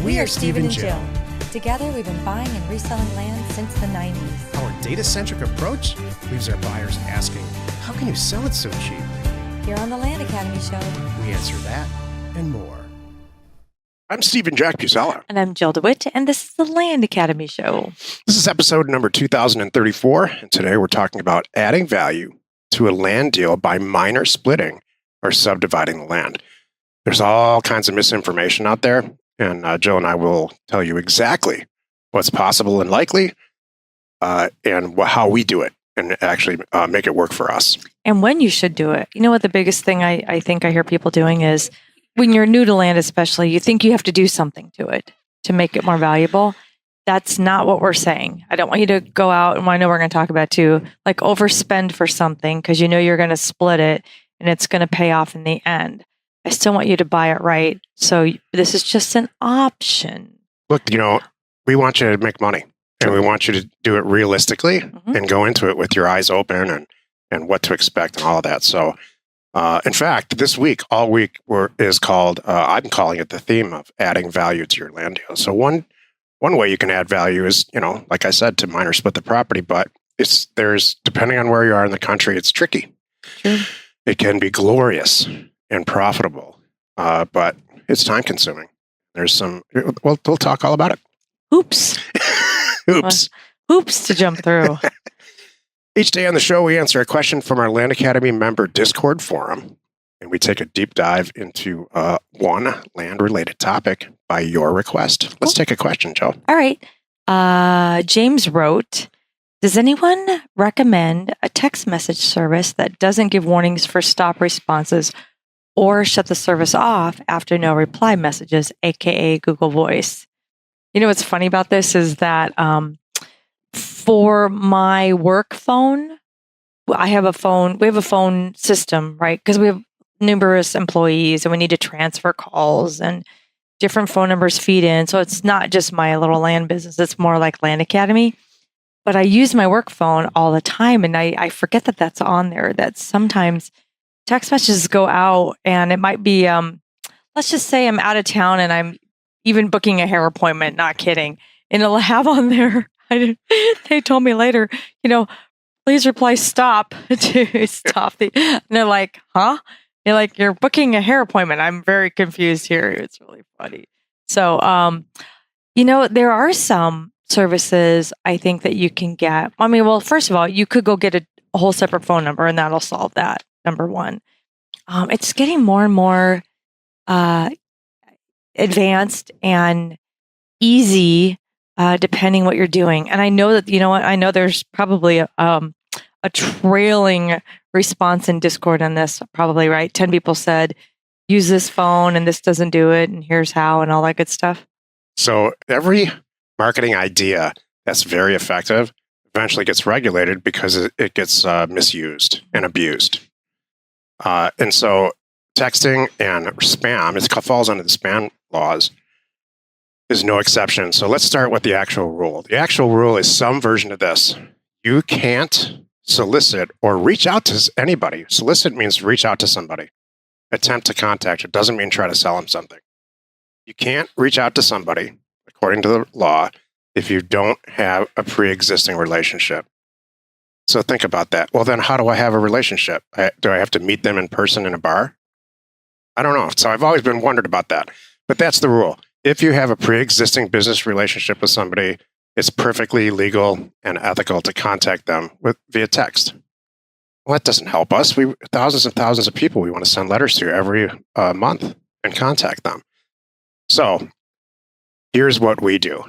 We are Steve and Jill. Together, we've been buying and reselling land since the 90s. Our data-centric approach leaves our buyers asking, how can you sell it so cheap? Here on the Land Academy Show, We answer that and more. I'm Stephen Jack Butala. and I'm Jill DeWit, and this is the Land Academy Show. This is episode number 2034, and today we're talking about adding value to a land deal by minor splitting or subdividing the land. There's all kinds of misinformation out there, and Jill and I will tell you exactly what's possible and likely, and how we do it and actually make it work for us. And when you should do it. You know what the biggest thing I think I hear people doing is, when you're new to land especially, you think you have to do something to it to make it more valuable. That's not what we're saying. I don't want you to go out, and I know we're going to talk about too, like overspend for something because you know you're going to split it and it's going to pay off in the end. I still want you to buy it right. So this is just an option. Look, we want you to make money, and we want you to do it realistically and go into it with your eyes open and what to expect and all of that. So, in fact, this week, all week is called, I'm calling it the theme of adding value to your land deal. So one way you can add value is, like I said, to minor split the property, but there's, depending on where you are in the country, it's tricky. Sure. It can be glorious and profitable, but it's time consuming. We'll talk all about it. Oops. Oops. Hoops to jump through. Each day on the show, we answer a question from our Land Academy member Discord forum, and we take a deep dive into one land-related topic by your request. Let's take a question, Joe. All right. James wrote, does anyone recommend a text message service that doesn't give warnings for stop responses or shut the service off after no reply messages, aka Google Voice? You know what's funny about this is that for my work phone, we have a phone system, right? Because we have numerous employees and we need to transfer calls and different phone numbers feed in. So it's not just my little land business. It's more like Land Academy. But I use my work phone all the time, and I forget that that's on there, that sometimes text messages go out, and it might be, let's just say I'm out of town and I'm even booking a hair appointment, not kidding. And it'll have on there, they told me later, please reply stop to stop and they're like, huh? You're like, you're booking a hair appointment. I'm very confused here. It's really funny. So, there are some services I think that you can get. I mean, well, first of all, you could go get a whole separate phone number and that'll solve that. Number one. It's getting more and more advanced and easy depending what you're doing. And I know that, I know there's probably a trailing response in Discord on this, probably, right? 10 people said, use this phone and this doesn't do it and here's how and all that good stuff. So every marketing idea that's very effective eventually gets regulated because it gets misused and abused. And so texting and spam, it falls under the spam laws, is no exception. So let's start with the actual rule. The actual rule is some version of this. You can't solicit or reach out to anybody. Solicit means reach out to somebody. Attempt to contact. It doesn't mean try to sell them something. You can't reach out to somebody, according to the law, if you don't have a pre-existing relationship. So think about that. Well, then how do I have a relationship? Do I have to meet them in person in a bar? I don't know. So I've always been wondered about that. But that's the rule. If you have a pre-existing business relationship with somebody, it's perfectly legal and ethical to contact them via text. Well, that doesn't help us. Thousands and thousands of people we want to send letters to every month and contact them. So here's what we do.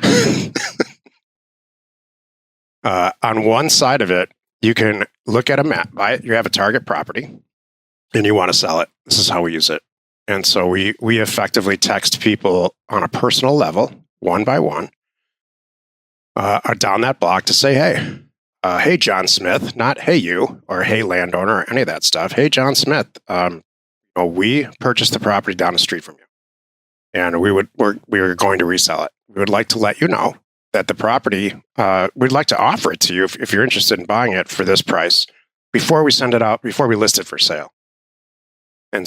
On one side of it, you can look at a map. You have a target property and you want to sell it. This is how we use it. And so we effectively text people on a personal level, one by one, down that block to say, hey, John Smith, not hey you, or hey landowner, or any of that stuff. Hey, John Smith, we purchased the property down the street from you, and we were going to resell it. We would like to let you know that the property, we'd like to offer it to you if you're interested in buying it for this price before we send it out, before we list it for sale. And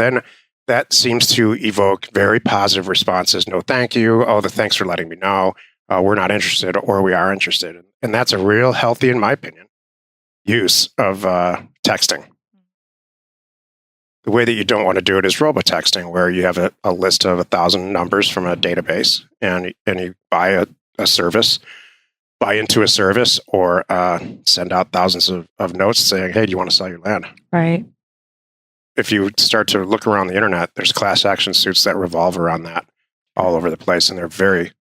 then that seems to evoke very positive responses. No, thank you. Oh, thanks for letting me know. We're not interested, or we are interested. And that's a real healthy, in my opinion, use of texting. The way that you don't want to do it is robotexting, where you have a list of 1,000 numbers from a database, and you buy a service, buy into a service, or send out thousands of notes saying, hey, do you want to sell your land? Right. If you start to look around the internet, there's class action suits that revolve around that all over the place, and they're very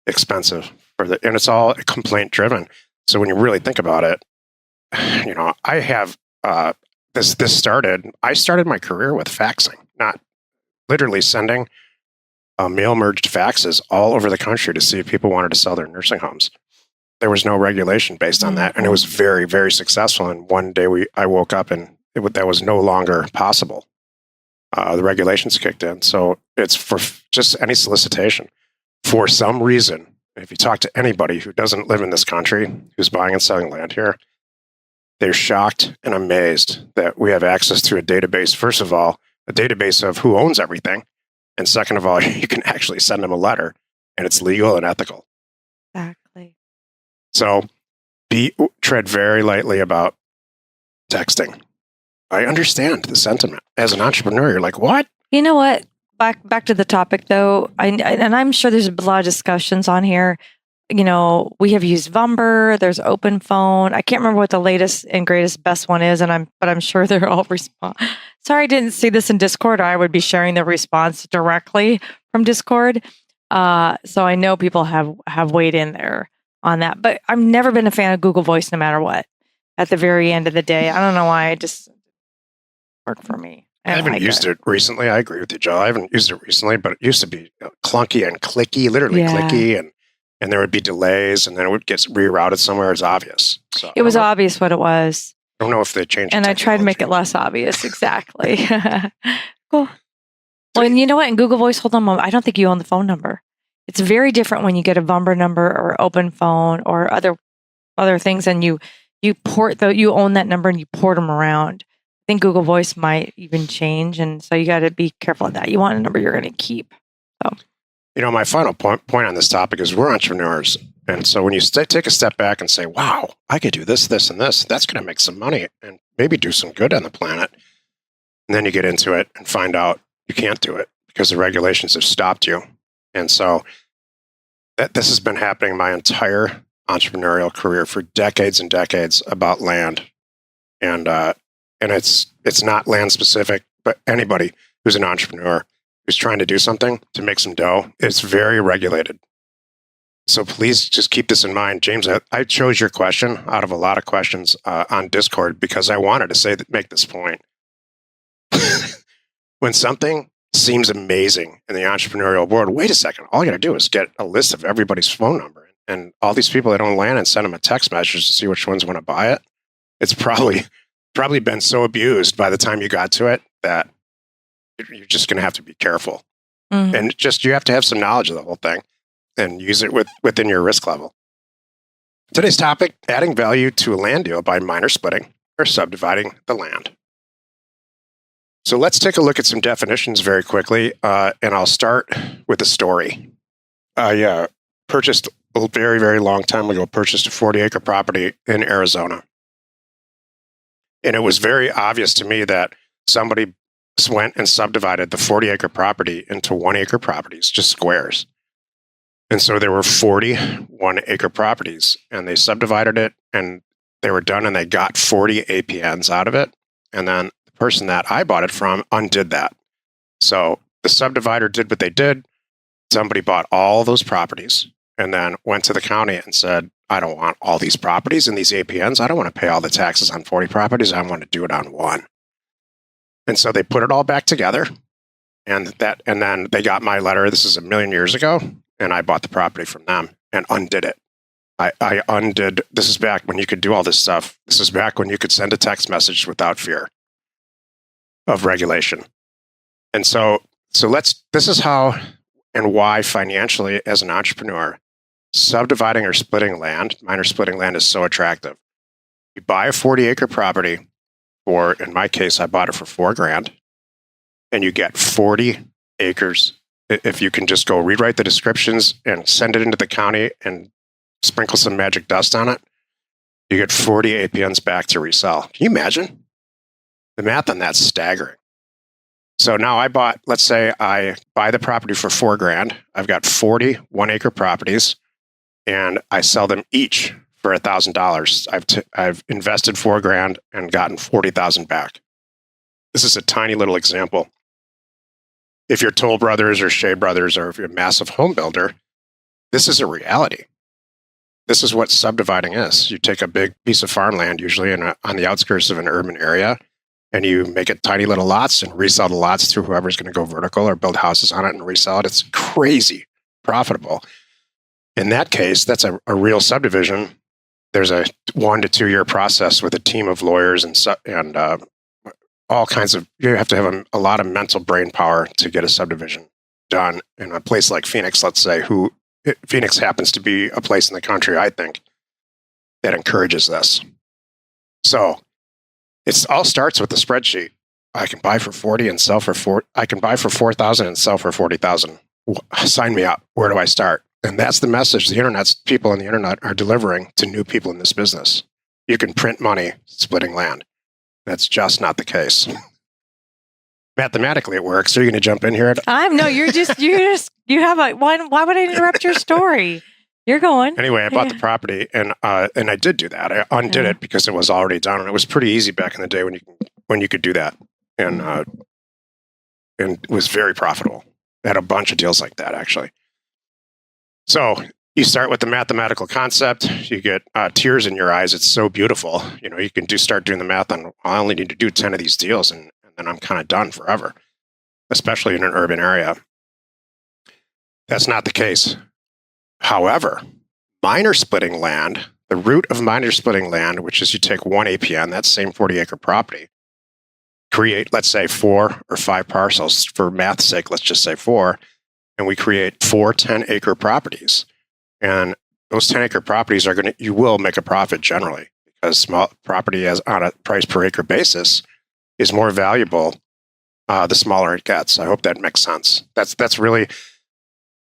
expensive and it's all complaint driven. So when you really think about it, I have I started my career with faxing, not literally sending mail merged faxes all over the country to see if people wanted to sell their nursing homes. There was no regulation based on that, and it was very, very successful. And one day I woke up and that was no longer possible. The regulations kicked in. So it's for just any solicitation. For some reason, if you talk to anybody who doesn't live in this country, who's buying and selling land here, they're shocked and amazed that we have access to a database. First of all, a database of who owns everything. And second of all, you can actually send them a letter, and it's legal and ethical. Exactly. So tread very lightly about texting. I understand the sentiment. As an entrepreneur, you're like, what? You know what? Back to the topic, though, and I'm sure there's a lot of discussions on here. We have used Vumber. There's Open Phone. I can't remember what the latest and greatest best one is, but I'm sure they're all Sorry, I didn't see this in Discord. I would be sharing the response directly from Discord. So I know people have weighed in there on that, but I've never been a fan of Google Voice, no matter what. At the very end of the day, I don't know why. It just worked for me. I haven't used it recently. I agree with you, Joe. I haven't used it recently, but it used to be clunky and clicky, literally clicky, and there would be delays, and then it would get rerouted somewhere. It's obvious. So it was obvious what it was. I don't know if they changed. And I tried to make it less obvious. Exactly. Cool. Well, and you know what? In Google Voice, hold on a moment. I don't think you own the phone number. It's very different when you get a Vumber number or Open Phone or other things, and you you own that number and you port them around. I think Google Voice might even change, and so you got to be careful of that. You want a number you're going to keep. So, my final point on this topic is we're entrepreneurs, and so when you take a step back and say, "Wow, I could do this, this, and this," that's going to make some money and maybe do some good on the planet. And then you get into it and find out you can't do it because the regulations have stopped you. And so this has been happening my entire entrepreneurial career for decades and decades about land, and it's not land specific, but anybody who's an entrepreneur who's trying to do something to make some dough, it's very regulated. So please just keep this in mind. James, I chose your question out of a lot of questions on Discord because I wanted to make this point. When something seems amazing in the entrepreneurial world, wait a second, all you got to do is get a list of everybody's phone number and all these people that own land and send them a text message to see which ones want to buy it. It's probably been so abused by the time you got to it that you're just going to have to be careful. Mm-hmm. And you have to have some knowledge of the whole thing and use it within your risk level. Today's topic, adding value to a land deal by minor splitting or subdividing the land. So let's take a look at some definitions very quickly, and I'll start with a story. I purchased a very, very long time ago, purchased a 40-acre property in Arizona. And it was very obvious to me that somebody went and subdivided the 40-acre property into 1-acre properties, just squares. And so there were 40 1-acre properties, and they subdivided it, and they were done, and they got 40 APNs out of it. And then the person that I bought it from undid that. So the subdivider did what they did. Somebody bought all those properties and then went to the county and said, I don't want all these properties and these APNs. I don't want to pay all the taxes on 40 properties. I want to do it on one. And so they put it all back together, and then they got my letter. This is a million years ago, and I bought the property from them and undid it. I undid. This is back when you could do all this stuff. This is back when you could send a text message without fear of regulation. And so this is how and why financially as an entrepreneur, subdividing or splitting land, minor splitting land is so attractive. You buy a 40-acre property for, in my case, I bought it for $4,000. and you get 40 acres. If you can just go rewrite the descriptions and send it into the county and sprinkle some magic dust on it, you get 40 APNs back to resell. Can you imagine? The math on that's staggering. So now let's say I buy the property for $4,000. I've got 40 1-acre properties, and I sell them each for $1,000. I've invested $4,000 and gotten 40,000 back. This is a tiny little example. If you're Toll Brothers or Shea Brothers, or if you're a massive home builder, this is a reality. This is what subdividing is. You take a big piece of farmland, usually on the outskirts of an urban area, and you make it tiny little lots and resell the lots through whoever's going to go vertical or build houses on it and resell it. It's crazy profitable. In that case, that's a real subdivision. There's a 1 to 2 year process with a team of lawyers and all kinds of, you have to have a lot of mental brain power to get a subdivision done in a place like Phoenix, let's say, Phoenix happens to be a place in the country, I think, that encourages this. So it all starts with the spreadsheet. I can buy for 40 and sell for 4. I can buy for 4,000 and sell for 40,000. Sign me up. Where do I start? And that's the message people on the internet are delivering to new people in this business. You can print money splitting land. That's just not the case. Mathematically, it works. Are you going to jump in here? You have why would I interrupt your story? You're going. Anyway, I bought the property and I did do that. I undid it because it was already done. And it was pretty easy back in the day when you could do that. And it was very profitable. I had a bunch of deals like that, actually. So you start with the mathematical concept. You get tears in your eyes. It's so beautiful. You can start doing the math on, I only need to do 10 of these deals and then I'm kind of done forever, especially in an urban area. That's not the case. However, minor splitting land, the root of minor splitting land, which is you take 1 APN, that same 40-acre property, create, let's say, 4 or 5 parcels. For math's sake, let's just say 4, and we create 4 10-acre properties. And those 10-acre properties you will make a profit generally, because small property on a price per acre basis is more valuable the smaller it gets. I hope that makes sense. That's really,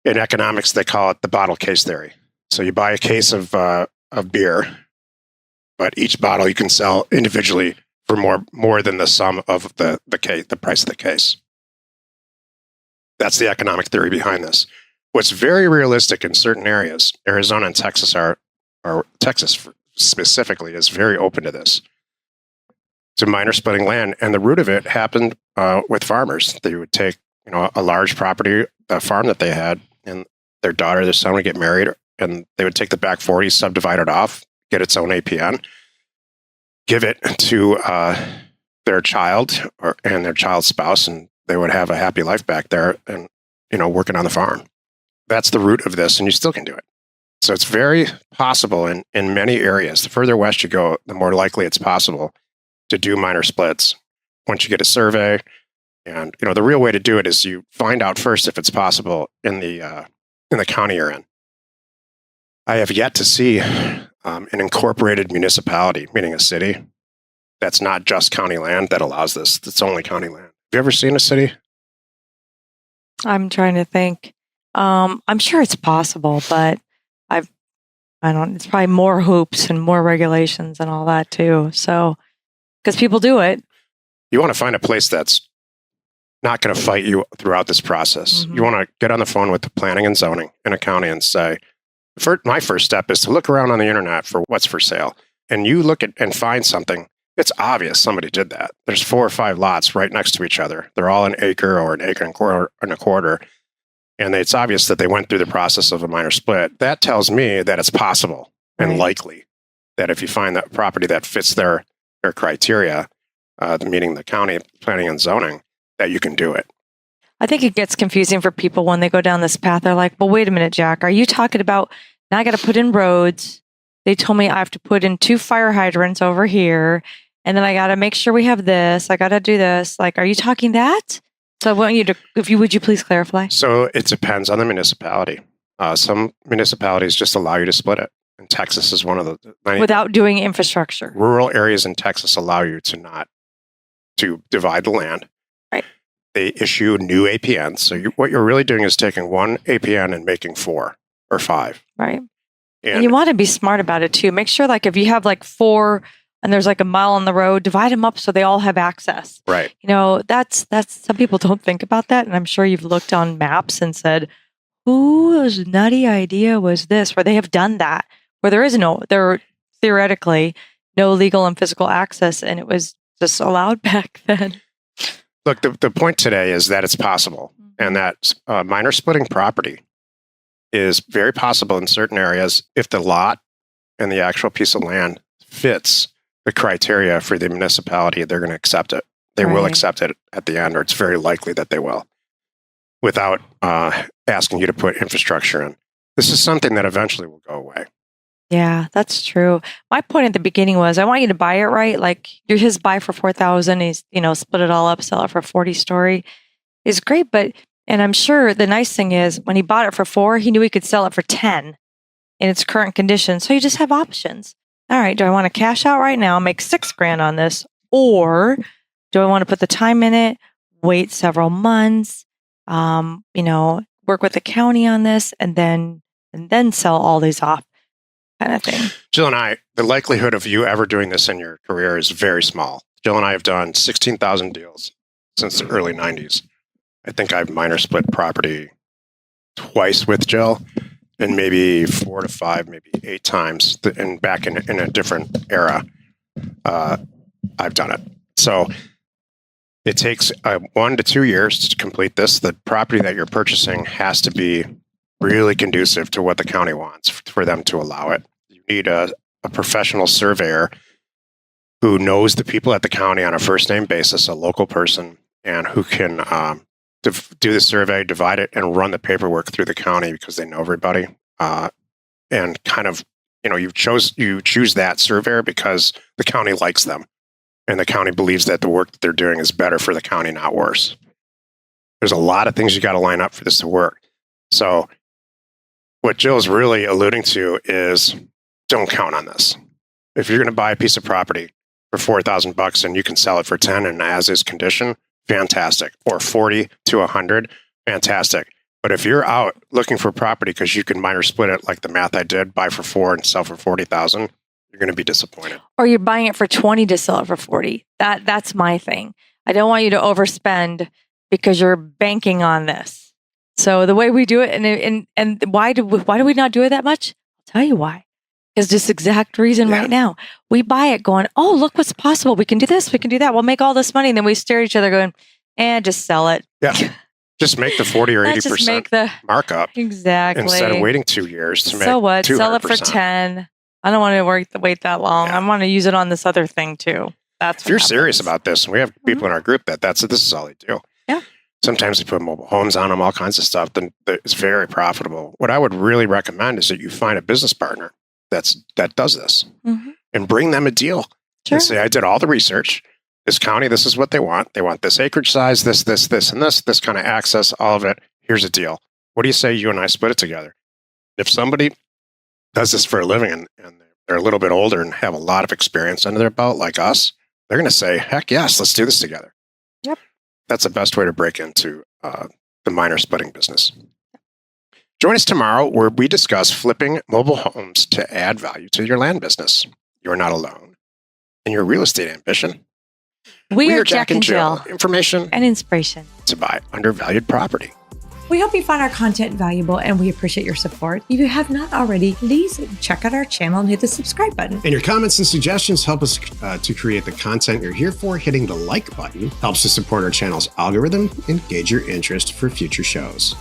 in economics, they call it the bottle case theory. So you buy a case of beer, but each bottle you can sell individually for more than the sum of the price of the case. That's the economic theory behind this. What's very realistic in certain areas, Arizona and Texas or Texas specifically, is very open to this, to minor splitting land. And the root of it happened with farmers. They would take a large property, a farm that they had, and their son would get married, and they would take the back 40, subdivide it off, get its own APN, give it to their child and their child's spouse, and they would have a happy life back there and working on the farm. That's the root of this, and you still can do it. So it's very possible in many areas. The further west you go, the more likely it's possible to do minor splits. Once you get a survey, and the real way to do it is you find out first if it's possible in the county you're in. I have yet to see an incorporated municipality, meaning a city, that's not just county land, that allows this. It's only county land. Have you ever seen a city? I'm trying to think. I'm sure it's possible, but it's probably more hoops and more regulations and all that too. So, because people do it. You want to find a place that's not going to fight you throughout this process. Mm-hmm. You want to get on the phone with the planning and zoning in a county and say, my first step is to look around on the internet for what's for sale. And you look at and find something. It's obvious somebody did that. There's 4 or 5 lots right next to each other. They're all an acre or an acre and a quarter. And it's obvious that they went through the process of a minor split. That tells me that it's possible and likely that if you find that property that fits their criteria, meaning the county planning and zoning, that you can do it. I think it gets confusing for people when they go down this path. They're like, well, wait a minute, Jack, are you talking about, now I got to put in roads. They told me I have to put in 2 fire hydrants over here. And then I got to make sure we have this. I got to do this. Like, are you talking that? So I want you to, would you please clarify? So it depends on the municipality. Some municipalities just allow you to split it. And Texas is one of the... Without doing infrastructure. Rural areas in Texas allow you to divide the land. Right. they issue new APNs. So what you're really doing is taking one APN and making 4 or 5. Right. And you want to be smart about it too. Make sure like if you have like 4 and there's like a mile on the road, divide them up so they all have access. Right. That's some people don't think about that. And I'm sure you've looked on maps and said, whose nutty idea was this? Where they have done that, where there theoretically no legal and physical access, and it was just allowed back then. Look, the point today is that it's possible, and that minor splitting property is very possible in certain areas if the lot and the actual piece of land fits the criteria for the municipality. They're going to accept it. They will accept it at the end, or it's very likely that they will, without asking you to put infrastructure in. This is something that eventually will go away. Yeah, that's true. My point at the beginning was I want you to buy it right. Like his buy for $4,000, he's split it all up, sell it for 40 story is great. And I'm sure the nice thing is when he bought it for 4, he knew he could sell it for 10 in its current condition. So you just have options. All right, do I want to cash out right now, make $6,000 on this, or do I want to put the time in it, wait several months, work with the county on this, and then sell all these off? Kind of thing. Jill and I, the likelihood of you ever doing this in your career is very small. Jill and I have done 16,000 deals since the early 90s. I think I've minor split property twice with Jill, and maybe 4 to 5, maybe 8 times, and back in a different era, I've done it. So it takes 1 to 2 years to complete this. The property that you're purchasing has to be really conducive to what the county wants for them to allow it. You need a professional surveyor who knows the people at the county on a first name basis, a local person, and who can do the survey, divide it, and run the paperwork through the county because they know everybody. And kind of, you choose that surveyor because the county likes them, and the county believes that the work that they're doing is better for the county, not worse. There's a lot of things you got to line up for this to work. So what Jill's really alluding to is don't count on this. If you're going to buy a piece of property for $4,000 and you can sell it for 10 in as is condition, fantastic. Or 40 to 100, fantastic. But if you're out looking for property because you can minor split it like the math I did, buy for 4 and sell for 40,000, you're going to be disappointed. Or you're buying it for 20 to sell it for 40. That's my thing. I don't want you to overspend because you're banking on this. So the way we do it, and why do we not do it that much? I'll tell you why. Because this exact reason right now. We buy it going, oh, look what's possible. We can do this. We can do that. We'll make all this money. And then we stare at each other going, just sell it. Yeah. Just make the 40 or 80% markup. Exactly. Instead of waiting 2 years to make 200%. So what? Sell it for 10. I don't want to wait that long. I want to use it on this other thing too. If you're serious about this, and we have people in our group this is all they do. Yeah. Sometimes they put mobile homes on them, all kinds of stuff. Then it's very profitable. What I would really recommend is that you find a business partner that does this and bring them a deal. Sure. And say, I did all the research. This county, this is what they want. They want this acreage size, this, and this kind of access, all of it. Here's a deal. What do you say you and I split it together? If somebody does this for a living and they're a little bit older and have a lot of experience under their belt like us, they're going to say, heck yes, let's do this together. Yep. That's the best way to break into the minor splitting business. Join us tomorrow where we discuss flipping mobile homes to add value to your land business. You're not alone in your real estate ambition. We are Jack and Jill. Information and inspiration to buy undervalued property. We hope you found our content valuable and we appreciate your support. If you have not already, please check out our channel and hit the subscribe button. And your comments and suggestions help us to create the content you're here for. Hitting the like button helps to support our channel's algorithm and gauge your interest for future shows.